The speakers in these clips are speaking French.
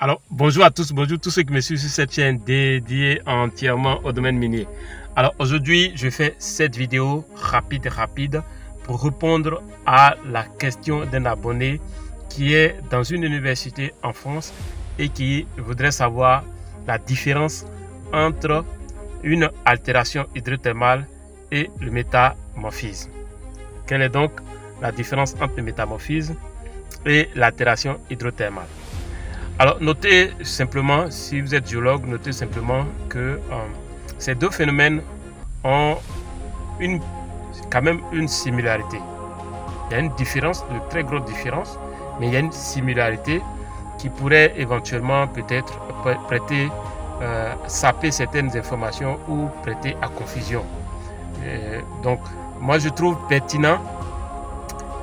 Alors, bonjour à tous ceux qui me suivent sur cette chaîne dédiée entièrement au domaine minier. Alors, aujourd'hui, je fais cette vidéo rapide pour répondre à la question d'un abonné qui est dans une université en France et qui voudrait savoir la différence entre une altération hydrothermale et le métamorphisme. Quelle est donc la différence entre le métamorphisme et l'altération hydrothermale? Alors, notez simplement, si vous êtes géologue, notez simplement que ces deux phénomènes ont quand même une similarité. Il y a une différence, de très grosse différence, mais il y a une similarité qui pourrait éventuellement peut-être prêter, saper certaines informations ou prêter à confusion. Donc, moi je trouve pertinent,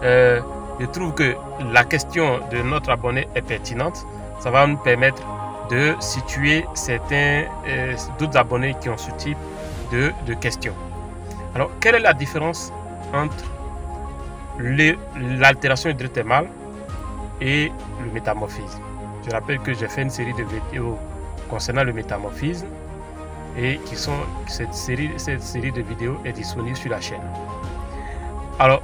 je trouve que la question de notre abonné est pertinente. Ça va nous permettre de situer d'autres abonnés qui ont ce type de questions. Alors, quelle est la différence entre l'altération hydrothermale et le métamorphisme? Je rappelle que j'ai fait une série de vidéos concernant le métamorphisme et cette série de vidéos est disponible sur la chaîne. Alors,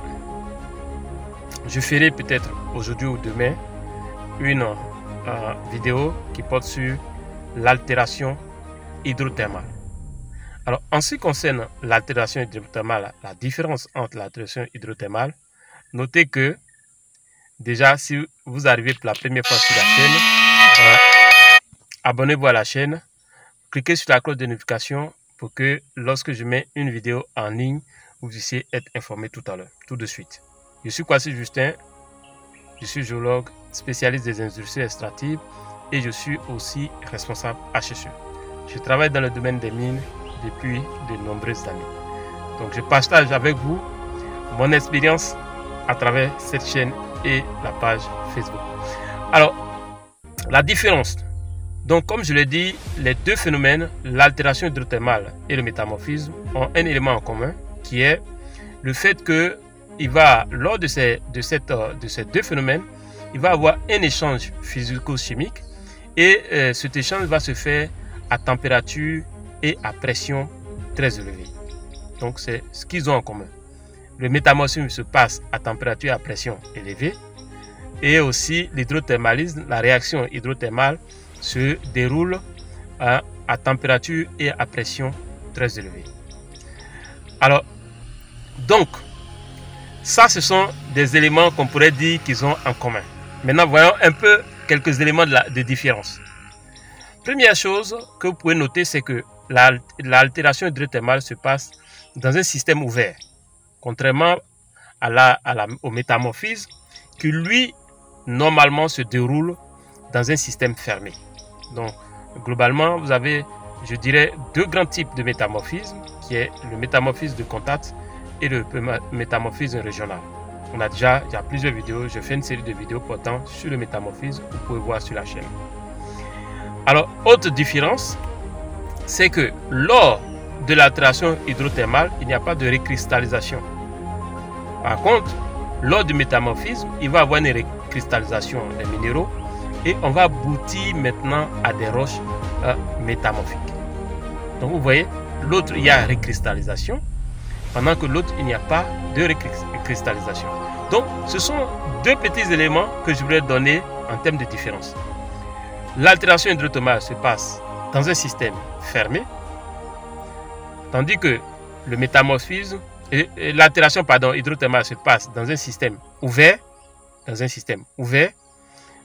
je ferai peut-être aujourd'hui ou demain une vidéo qui porte sur l'altération hydrothermale. Alors, en ce qui concerne l'altération hydrothermale, la différence entre l'altération hydrothermale, notez que déjà, si vous arrivez pour la première fois sur la chaîne, abonnez-vous à la chaîne, cliquez sur la cloche de notification pour que lorsque je mets une vidéo en ligne, vous puissiez être informé tout de suite. Je suis Kwasi Justin, je suis géologue, spécialiste des industries extractives et je suis aussi responsable HSE. Je travaille dans le domaine des mines depuis de nombreuses années. Donc je partage avec vous mon expérience à travers cette chaîne et la page Facebook. Alors, la différence. Donc comme je l'ai dit, les deux phénomènes, l'altération hydrothermale et le métamorphisme, ont un élément en commun qui est le fait que lors de ces deux phénomènes, il va y avoir un échange physico-chimique et cet échange va se faire à température et à pression très élevée. Donc c'est ce qu'ils ont en commun. Le métamorphisme se passe à température et à pression élevée et aussi l'hydrothermalisme, la réaction hydrothermale se déroule à température et à pression très élevée. Alors, donc, ça ce sont des éléments qu'on pourrait dire qu'ils ont en commun. Maintenant, voyons un peu quelques éléments de différence. Première chose que vous pouvez noter, c'est que l'altération hydrothermale se passe dans un système ouvert, contrairement au métamorphisme, qui lui, normalement, se déroule dans un système fermé. Donc, globalement, vous avez, je dirais, deux grands types de métamorphisme, qui est le métamorphisme de contact et le métamorphisme régional. Il y a plusieurs vidéos, je fais une série de vidéos portant sur le métamorphisme, vous pouvez voir sur la chaîne. Alors, autre différence, c'est que lors de l'altération hydrothermale, il n'y a pas de recristallisation. Par contre, lors du métamorphisme, il va y avoir une recristallisation des minéraux et on va aboutir maintenant à des roches métamorphiques. Donc vous voyez, l'autre, il y a recristallisation, pendant que l'autre, il n'y a pas de recristallisation. Donc, ce sont deux petits éléments que je voulais donner en termes de différence. L'altération hydrothermale se passe dans un système fermé, tandis que le métamorphisme, l'altération hydrothermale se passe dans un système ouvert,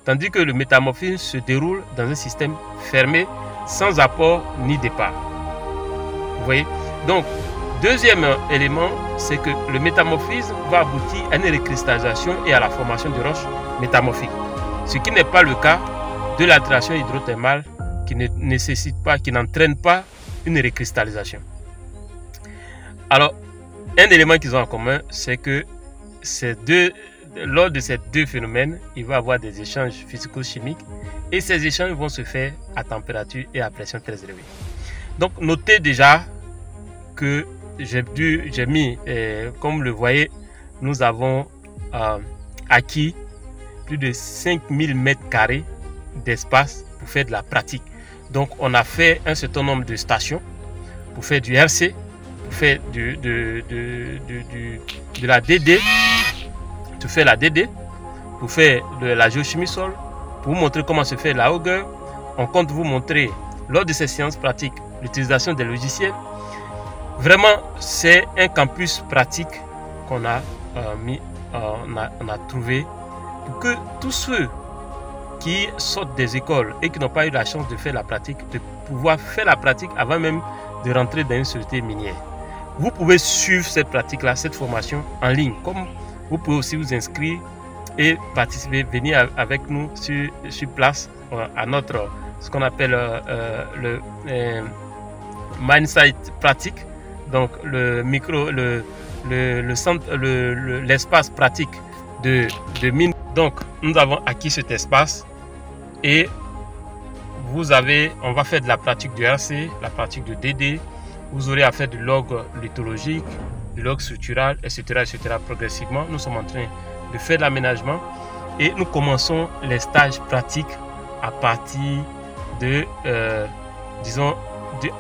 tandis que le métamorphisme se déroule dans un système fermé, sans apport ni départ. Vous voyez? Donc, deuxième élément, c'est que le métamorphisme va aboutir à une recristallisation et à la formation de roches métamorphiques. Ce qui n'est pas le cas de l'altération hydrothermale qui n'entraîne pas une recristallisation. Alors, un élément qu'ils ont en commun, c'est que lors de ces deux phénomènes, il va y avoir des échanges physico-chimiques et ces échanges vont se faire à température et à pression très élevée. Donc, notez déjà que j'ai mis, comme vous le voyez, nous avons acquis plus de 5000 mètres carrés d'espace pour faire de la pratique. Donc on a fait un certain nombre de stations pour faire du RC, pour faire de la DD, pour faire la DD, pour faire de la géochimie sol, pour vous montrer comment se fait la hauteur. On compte vous montrer lors de ces séances pratiques l'utilisation des logiciels. Vraiment, c'est un campus pratique qu'on a on a trouvé pour que tous ceux qui sortent des écoles et qui n'ont pas eu la chance de faire la pratique, de pouvoir faire la pratique avant même de rentrer dans une société minière. Vous pouvez suivre cette pratique-là, cette formation en ligne, comme vous pouvez aussi vous inscrire et participer, venir avec nous sur place à notre, ce qu'on appelle le Mindsight pratique, donc le micro, le centre, l'espace pratique de mine. Donc nous avons acquis cet espace et on va faire de la pratique du RC, la pratique de DD. Vous aurez à faire du log lithologique, du log structural, etc., etc. Progressivement, nous sommes en train de faire de l'aménagement et nous commençons les stages pratiques à partir de, disons,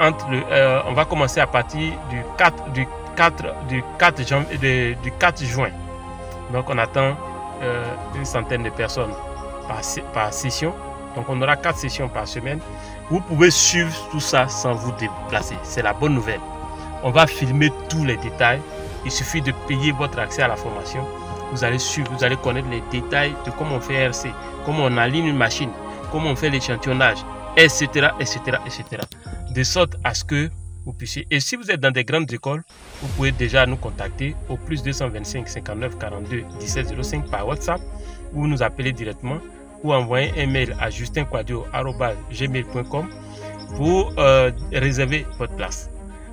on va commencer à partir du 4 juin. Donc on attend une centaine de personnes par session. Donc on aura 4 sessions par semaine. Vous pouvez suivre tout ça sans vous déplacer. C'est la bonne nouvelle. On va filmer tous les détails. Il suffit de payer votre accès à la formation. Vous allez suivre, vous allez connaître les détails de comment on fait RC, comment on aligne une machine, comment on fait l'échantillonnage, etc., etc., etc. De sorte à ce que vous puissiez. Et si vous êtes dans des grandes écoles, vous pouvez déjà nous contacter au plus 225 59 42 17 05 par WhatsApp ou nous appeler directement ou envoyer un mail à justinquadio@gmail.com pour réserver votre place.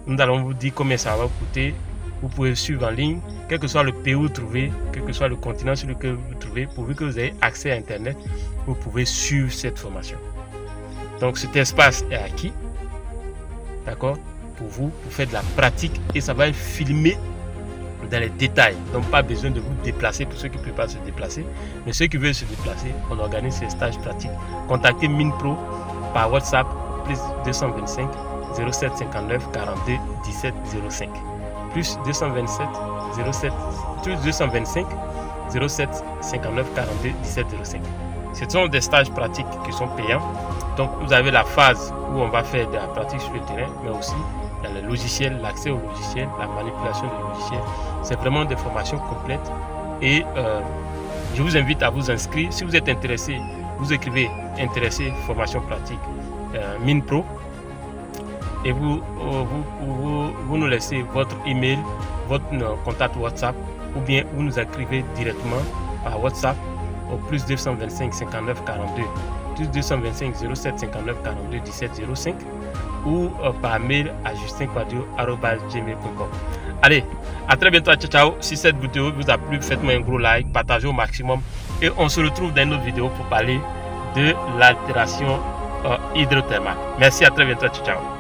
Nous allons vous dire combien ça va vous coûter. Vous pouvez suivre en ligne, quel que soit le pays où vous trouvez, quel que soit le continent sur lequel vous trouvez, pourvu que vous ayez accès à Internet, vous pouvez suivre cette formation. Donc cet espace est acquis, d'accord, pour vous, pour faire de la pratique et ça va être filmé dans les détails. Donc pas besoin de vous déplacer pour ceux qui ne peuvent pas se déplacer, mais ceux qui veulent se déplacer, on organise ces stages pratiques. Contactez MinePro par WhatsApp, plus 225 07 59 42 17 05. Plus 227 07 plus 225 07 59 42 17 05. Ce sont des stages pratiques qui sont payants. Donc vous avez la phase où on va faire de la pratique sur le terrain, mais aussi dans les logiciels, l'accès aux logiciels, la manipulation des logiciels. C'est vraiment des formations complètes et je vous invite à vous inscrire. Si vous êtes intéressé, vous écrivez intéressé formation pratique MinePro. Et vous nous laissez votre email, votre contact WhatsApp, ou bien vous nous écrivez directement par WhatsApp au plus 225 59 42 plus 225 07 59 42 17 05 ou par mail à justinquadio@gmail.com. Allez, à très bientôt, ciao ciao. Si cette vidéo vous a plu, faites-moi un gros like, partagez au maximum et on se retrouve dans une autre vidéo pour parler de l'altération hydrothermale. Merci, à très bientôt, ciao ciao.